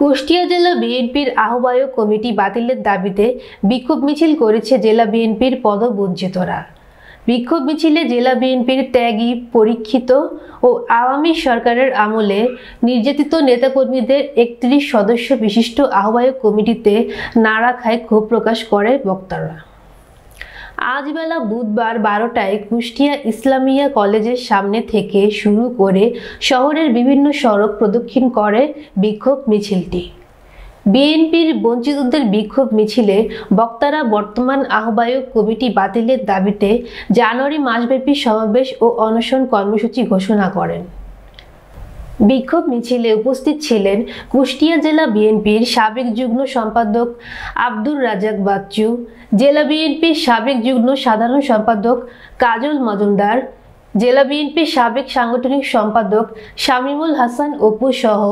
কুষ্টিয়া জেলা বিএনপির আহ্বায়ক কমিটি বাতিলের দাবিতে বিক্ষোভ মিছিল করেছে জেলা বিএনপির পদবঞ্চিতরা। বিক্ষোভ মিছিলে জেলা বিএনপির ত্যাগী, পরীক্ষিত ও আওয়ামী সরকারের আমলে নির্যাতিত নেতাকর্মীদের ৩১ সদস্য বিশিষ্ট আহ্বায়ক কমিটিতে না রাখায় ক্ষোভ প্রকাশ করে বক্তারা। আজ বেলা বুধবার ১২টায় কুষ্টিয়া ইসলামিয়া কলেজের সামনে থেকে শুরু করে শহরের বিভিন্ন সড়ক প্রদক্ষিণ করে বিক্ষোভ মিছিলটি। বিএনপির বঞ্চিতদের বিক্ষোভ মিছিলে বক্তারা বর্তমান আহ্বায়ক কমিটি বাতিলের দাবিতে জানুয়ারি মাসব্যাপী সমাবেশ ও অনশন কর্মসূচি ঘোষণা করেন। বিক্ষোভ মিছিলে উপস্থিত ছিলেন কুষ্টিয়া জেলা বিএনপির সাবেক যুগ্ম সম্পাদক আব্দুর রাজ্জাক বাচ্চু, জেলা বিএনপির সাবেক যুগ্ম সাধারণ সম্পাদক কাজল মজুমদার, জেলা বিএনপির সাবেক সাংগঠনিক সম্পাদক শামীমুল হাসান অপু সহ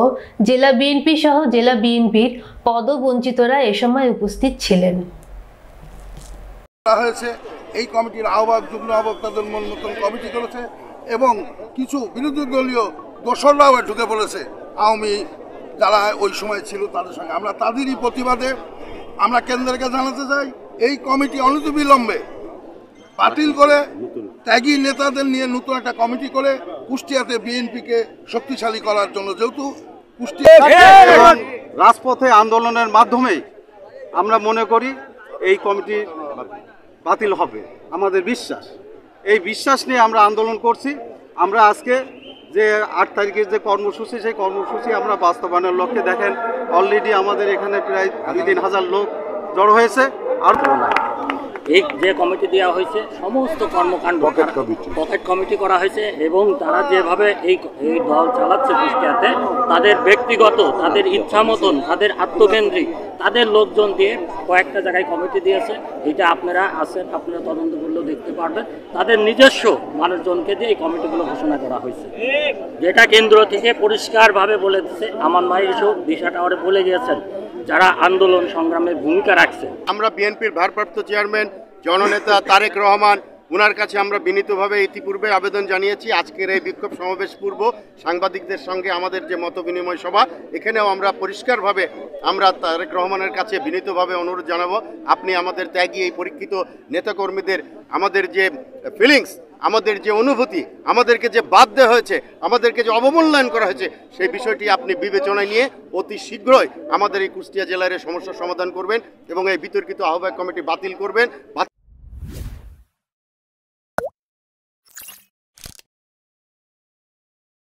জেলা বিএনপির পদবঞ্চিতরা এ সময় উপস্থিত ছিলেন। এই কমিটির আহ্বায়ক যুগ্ম আহ্বায়ক তাদের মন মতন কমিটি করেছে এবং কিছু বিরোধী দলীয় দোসররাও ঢুকে পড়েছে আওয়ামী যারা ওই সময় ছিল তাদের সঙ্গে। আমরা তাদেরই প্রতিবাদে আমরা কেন্দ্রকে জানাতে চাই এই কমিটি অনতিবিলম্বে বাতিল করে ত্যাগী নেতাদের নিয়ে নতুন একটা কমিটি করে কুষ্টিয়াতে বিএনপিকে শক্তিশালী করার জন্য, যেহেতু কুষ্টিয়া রাজপথে আন্দোলনের মাধ্যমেই আমরা মনে করি এই কমিটি বাতিল হবে। আমাদের বিশ্বাস, এই বিশ্বাস নিয়ে আমরা আন্দোলন করছি। আমরা আজকে যে ৮ তারিখের যে কর্মসূচি, সেই কর্মসূচি আমরা বাস্তবায়নের লক্ষ্যে দেখেন অলরেডি আমাদের এখানে প্রায় ২-৩ হাজার লোক জড়ো হয়েছে। আর এই যে কমিটি দেওয়া হয়েছে সমস্ত কর্মকাণ্ড পকেট কমিটি করা হয়েছে এবং তারা যেভাবে এই দল চালাচ্ছে কুষ্টিয়াতে, তাদের ব্যক্তিগত, তাদের ইচ্ছা মতন, তাদের আত্মকেন্দ্রিক, তাদের লোকজন দিয়ে কয়েকটা জায়গায় কমিটি দিয়েছে। এটা আপনারা আছেন, আপনারা তদন্ত করলেও দেখতে পারবেন। তাদের নিজস্ব মানুষজনকে দিয়ে এই কমিটিগুলো ঘোষণা করা হয়েছে, যেটা কেন্দ্র থেকে পরিষ্কারভাবে বলে দিচ্ছে। আমার ভাই এসব দিশা টাওয়ারে বলে গিয়েছেন যারা আন্দোলন সংগ্রামে ভূমিকা রাখছে। আমরা বিএনপির ভারপ্রাপ্ত চেয়ারম্যান জননেতা তারেক রহমান, ওনার কাছে আমরা বিনীতভাবে ইতিপূর্বে আবেদন জানিয়েছি। আজকের এই বিক্ষোভ সমাবেশ পূর্ব সাংবাদিকদের সঙ্গে আমাদের যে মত বিনিময় সভা, এখানেও আমরা পরিষ্কারভাবে আমরা তারেক রহমানের কাছে বিনীতভাবে অনুরোধ জানাবো, আপনি আমাদের ত্যাগী এই পরীক্ষিত নেতাকর্মীদের আমাদের যে ফিলিংস, আমাদের যে অনুভূতি, আমাদেরকে যে বাদ দেওয়া হয়েছে, আমাদেরকে যে অবমূল্যায়ন করা হয়েছে, সেই বিষয়টি আপনি বিবেচনায় নিয়ে অতি শীঘ্রই আমাদের এই কুষ্টিয়া জেলার সমস্যার সমাধান করবেন এবং এই বিতর্কিত আহ্বায়ক কমিটি বাতিল করবেন।